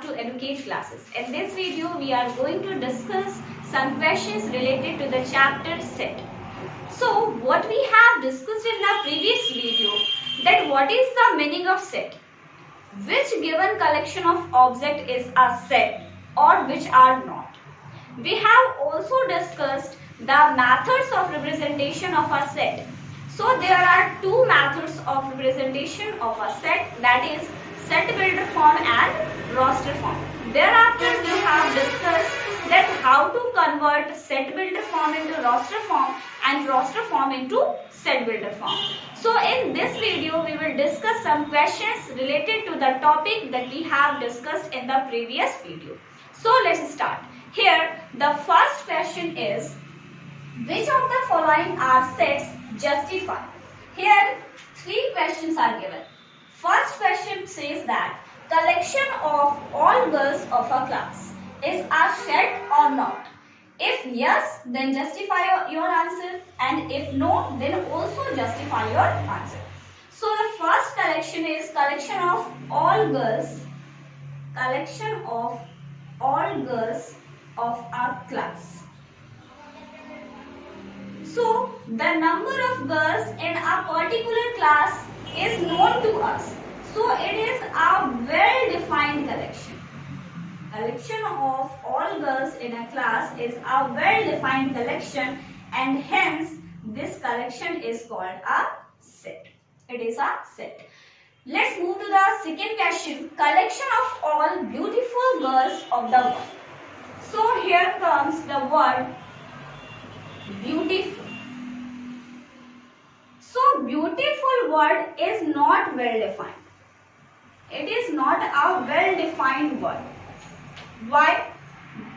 back to Educate Classes. In this video, we are going to discuss some questions related to the chapter set. So, what we have discussed in the previous video, that what is the meaning of set? Which given collection of object is a set or which are not? We have also discussed the methods of representation of a set. So there are two methods of representation of a set, that is set builder form and roster form. Thereafter we have discussed that how to convert set builder form into roster form and roster form into set builder form. So in this video we will discuss some questions related to the topic that we have discussed in the previous video. So let's start. Here the first question is, which of the following are sets? Justify. Here three questions are given. First question says that collection of all girls of a class is a set or not. If yes, then justify your answer, and if no, then also justify your answer. So the first collection is collection of all girls, collection of all girls of a class. So the number of girls in a particular class is known to us. So it is a well-defined collection. Collection of all girls in a class is a well-defined collection, and hence this collection is called a set. It is a set. Let's move to the second question. Collection of all beautiful girls of the world. So here comes the word beautiful. So beautiful word is not well defined. It is not a well defined word. Why?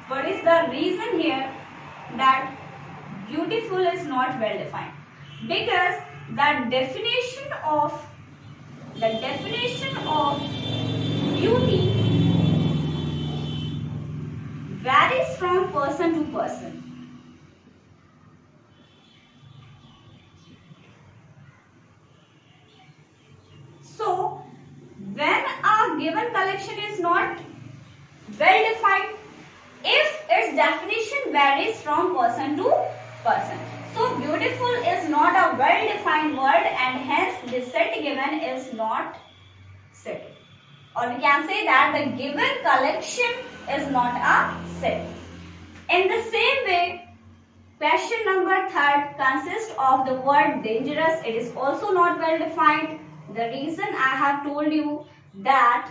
What is the reason here that beautiful is not well defined? Because the definition of beauty varies from person to person. So, when a given collection is not well defined, if its definition varies from person to person. So, beautiful is not a well defined word, and hence the set given is not set. Or we can say that the given collection is not a set. In the same way, question number third consists of the word dangerous. It is also not well defined. The reason I have told you that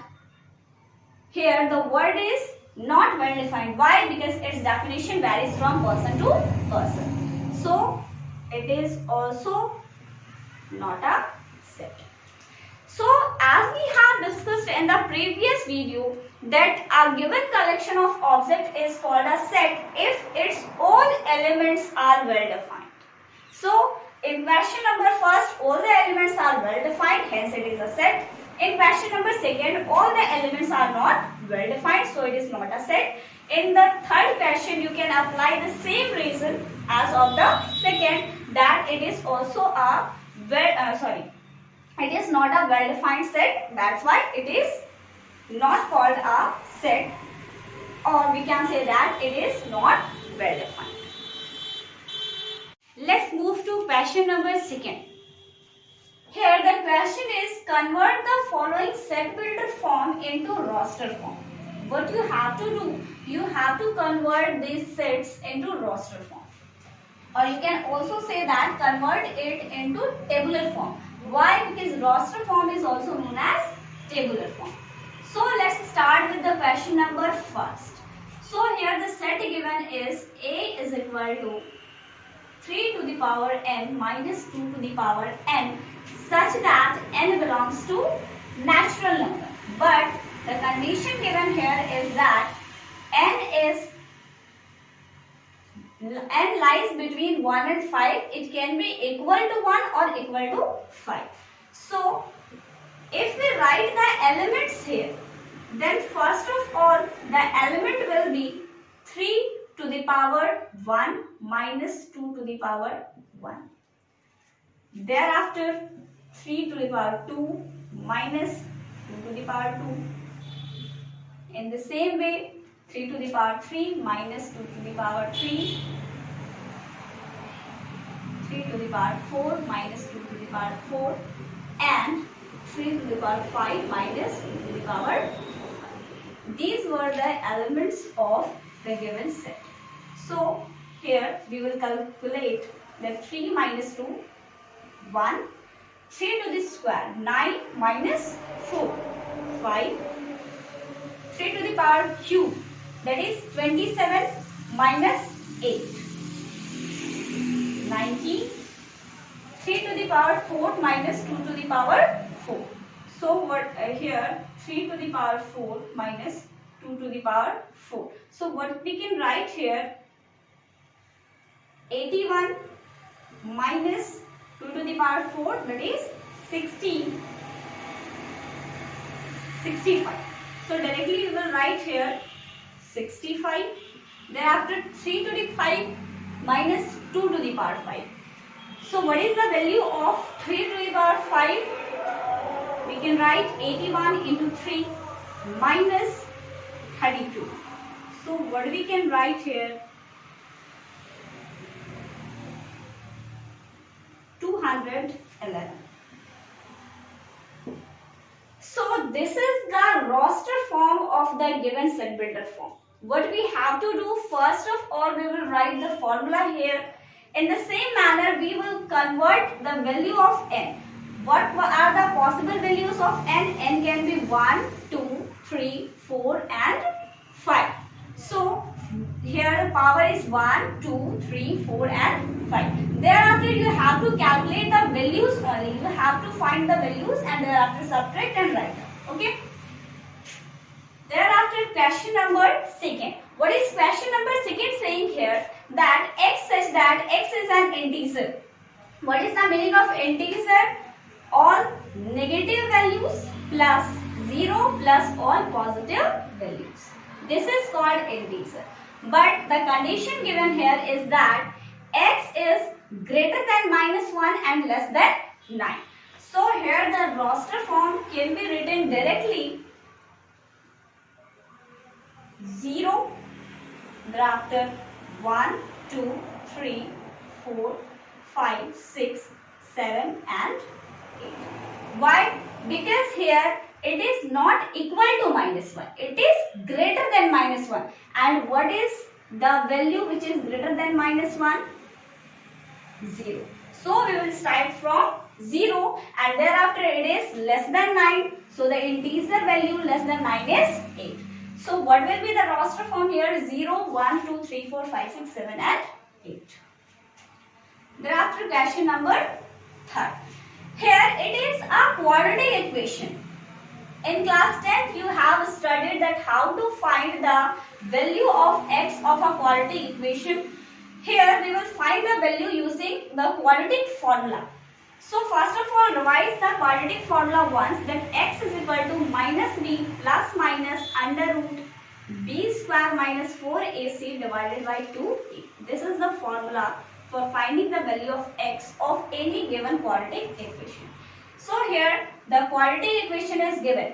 here the word is not well defined. Why? Because its definition varies from person to person. So it is also not a set. So as we have discussed in the previous video that a given collection of objects is called a set if its all elements are well defined. So in question number first, all the elements are well defined, hence it is a set. In question number second, all the elements are not well defined, so it is not a set. In the third question, you can apply the same reason as of the second, that it is also a it is not a well defined set. That's why it is not called a set, or we can say that it is not well defined. Let's move to question number second. Here the question is, convert the following set builder form into roster form. What you have to do, you have to convert these sets into roster form. Or you can also say that convert it into tabular form. Why? Because roster form is also known as tabular form. So let's start with the question number first. So here the set given is A is equal to 3 to the power n minus 2 to the power n, such that n belongs to natural number. But the condition given here is that n lies between 1 and 5. It can be equal to 1 or equal to 5. So if we write the elements here, then first of all the element will be 3 to the power 1 minus 2 to the power 1. Thereafter 3 to the power 2 minus 2 to the power 2. In the same way, 3 to the power 3 minus 2 to the power 3, 3 to the power 4 minus 2 to the power 4, and 3 to the power 5 minus 2 to the power 5. These were the elements of the given set. So here we will calculate that 3 minus 2, 1, 3 to the square, 9 minus 4, 5, 3 to the power cube, that is 27 minus 8, 19, 3 to the power 4 minus 2 to the power 4. So what here 3 to the power 4 minus 2 to the power 4. So what we can write here, 81 minus 2 to the power 4, that is 65. So directly we will write here 65. Thereafter 3 to the 5 minus 2 to the power 5. So what is the value of 3 to the power 5? We can write 81 into 3 minus 32. So what we can write here? 211. So this is the roster form of the given set builder form. What we have to do, first of all, we will write the formula here. In the same manner, we will convert the value of n. What are the possible values of n? N can be 1, 2, 3, 4 and 5. So here the power is 1, 2, 3, 4 and 5. Thereafter you have to calculate the values only. You have to find the values and thereafter subtract and write down. Okay. Thereafter question number second. What is question number second saying here? That x such that x is an integer. What is the meaning of integer? All negative values plus 0 plus all positive values. This is called integer. But the condition given here is that x is greater than -1 and less than 9. So here the roster form can be written directly 0, thereafter 1, 2, 3, 4, 5, 6, 7 and 8. Why? Because here it is not equal to -1. It is greater than -1. And what is the value which is greater than -1? 0. So we will start from 0 and thereafter it is less than 9. So the integer value less than 9 is 8. So what will be the roster form here? 0, 1, 2, 3, 4, 5, 6, 7 and 8. Thereafter question number 3. Here it is a quadratic equation. In class 10th you have studied that how to find the value of x of a quadratic equation. Here we will find the value using the quadratic formula. So first of all, revise the quadratic formula once, that x is equal to minus b plus minus under root b square minus 4ac divided by 2a. This is the formula for finding the value of x of any given quadratic equation. So here the quadratic equation is given.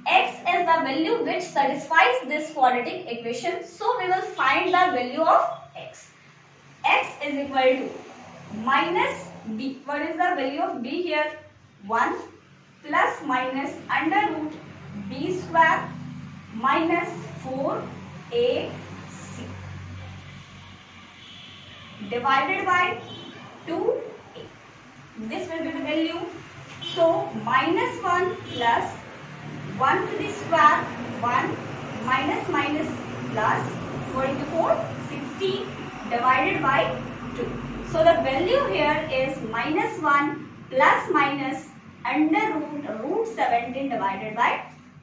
X is the value which satisfies this quadratic equation. So we will find the value of x. X is equal to minus b. What is the value of b here? 1 plus minus under root b square minus 4ac divided by 2a. This will be the value. So minus 1 plus 1 to the square 1 minus minus plus 4 into 4 16 divided by 2. So the value here is minus 1 plus minus under root 17 divided by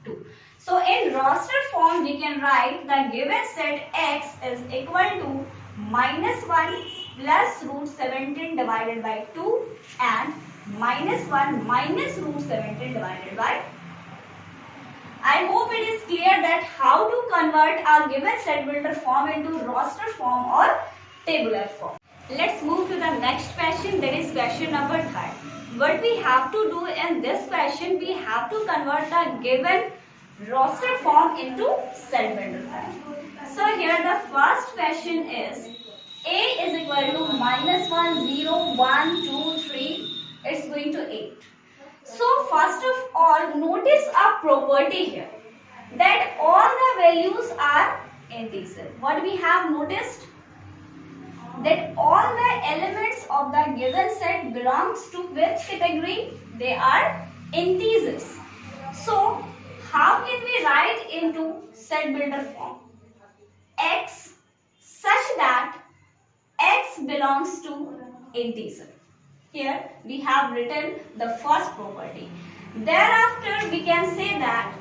2. So in roster form we can write the given set x is equal to minus 1 plus root 17 divided by 2 and minus 1 minus root 17 divided by 2. I hope it is clear that how to convert our given set builder form into roster form or tabular form. Let's move to the next question, that is question number 3. What we have to do in this question, we have to convert the given roster form into set builder form. So here the first question is A is equal to -1, 0, 1, 2, 3. It's going to 8. So first of all, notice a property here that all the values are integer. What we have noticed? That all the elements of the given set belongs to which category? They are integers. So how can we write into set builder form? X such that X belongs to integer. Here we have written the first property. Thereafter we can say that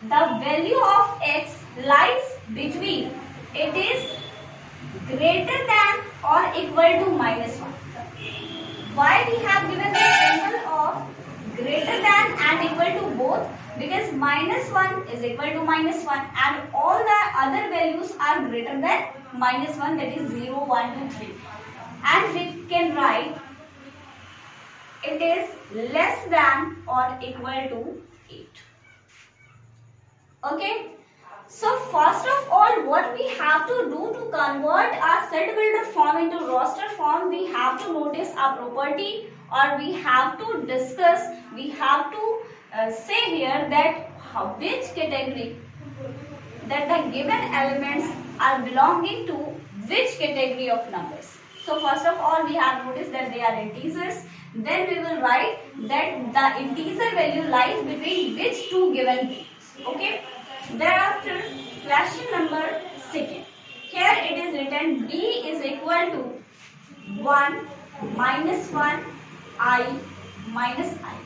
the value of X lies between, it is greater than or equal to -1. Why we have given the symbol of greater than and equal to both? Because -1 is equal to -1 and all the other values are greater than -1, that is 0, 1, 2, 3. And we can write it is less than or equal to 8. Okay. So first of all, what we have to do to convert our set builder form into roster form, we have to notice a property, or we have to discuss, we have to say here that which category, that the given elements are belonging to which category of numbers. So first of all, we have noticed that they are integers. Then we will write that the integer value lies between which two given values. Okay. Thereafter, question number 2. Here it is written B is equal to 1 -1 I minus I.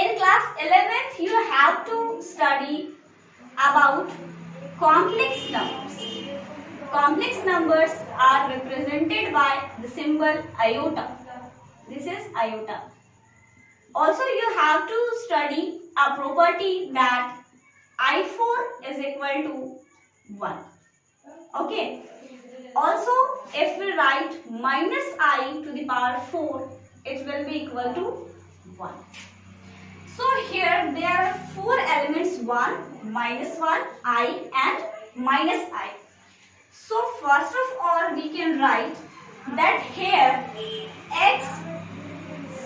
In class 11th, you have to study about complex numbers. Complex numbers are represented by the symbol iota. This is iota. Also, you have to study a property that I4 is equal to 1. Okay. Also, if we write minus I to the power 4, it will be equal to 1. So here there are 4 elements, 1, -1, I and minus I. So first of all, we can write that here X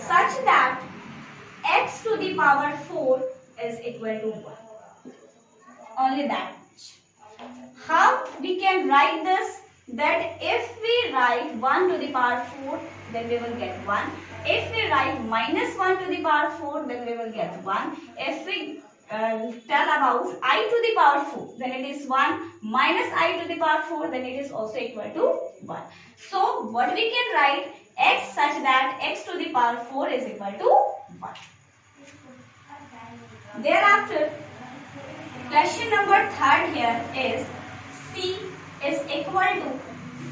such that X to the power 4 is equal to 1. Only that much. How we can write this? That if we write 1 to the power 4, then we will get 1. If we write -1 to the power 4, then we will get 1. If we tell about I to the power 4, then it is 1. Minus I to the power 4, then it is also equal to 1. So what we can write? X such that X to the power 4 is equal to 1. Thereafter, question number 3 here is C is equal to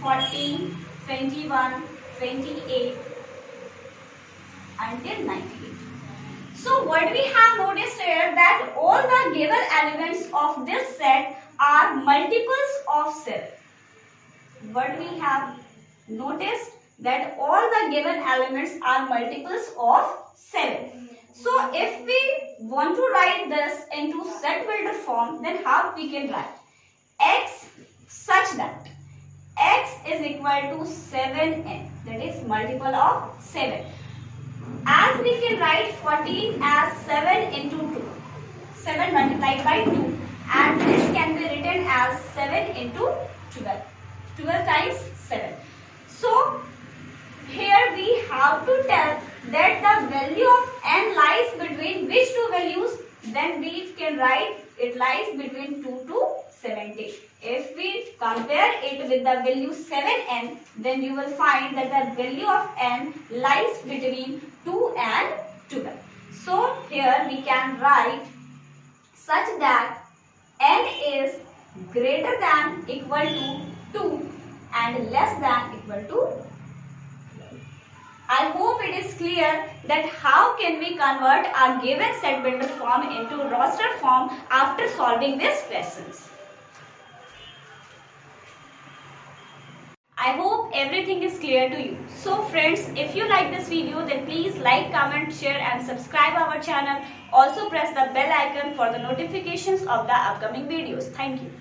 14, 21, 28 until 98. So what we have noticed here that all the given elements of this set are multiples of 7. What we have noticed that all the given elements are multiples of 7. So if we want to write this into set builder form, then how we can write? X such that X is equal to 7n, that is multiple of 7. As we can write 14 as 7 into 2, 7 multiplied by 2, and this can be written as 7 into 12, 12 times 7. So here we have to tell that the value of n lies between which two values? Then we can write it lies between 2 to 70. If we compare it with the value 7n, then you will find that the value of n lies between 2 and 12. So here we can write such that n is greater than equal to 2 and less than equal to 12. I hope it is clear that how can we convert our given set builder form into roster form after solving these questions. I hope everything is clear to you. So friends, if you like this video, then please like, comment, share and subscribe our channel. Also press the bell icon for the notifications of the upcoming videos. Thank you.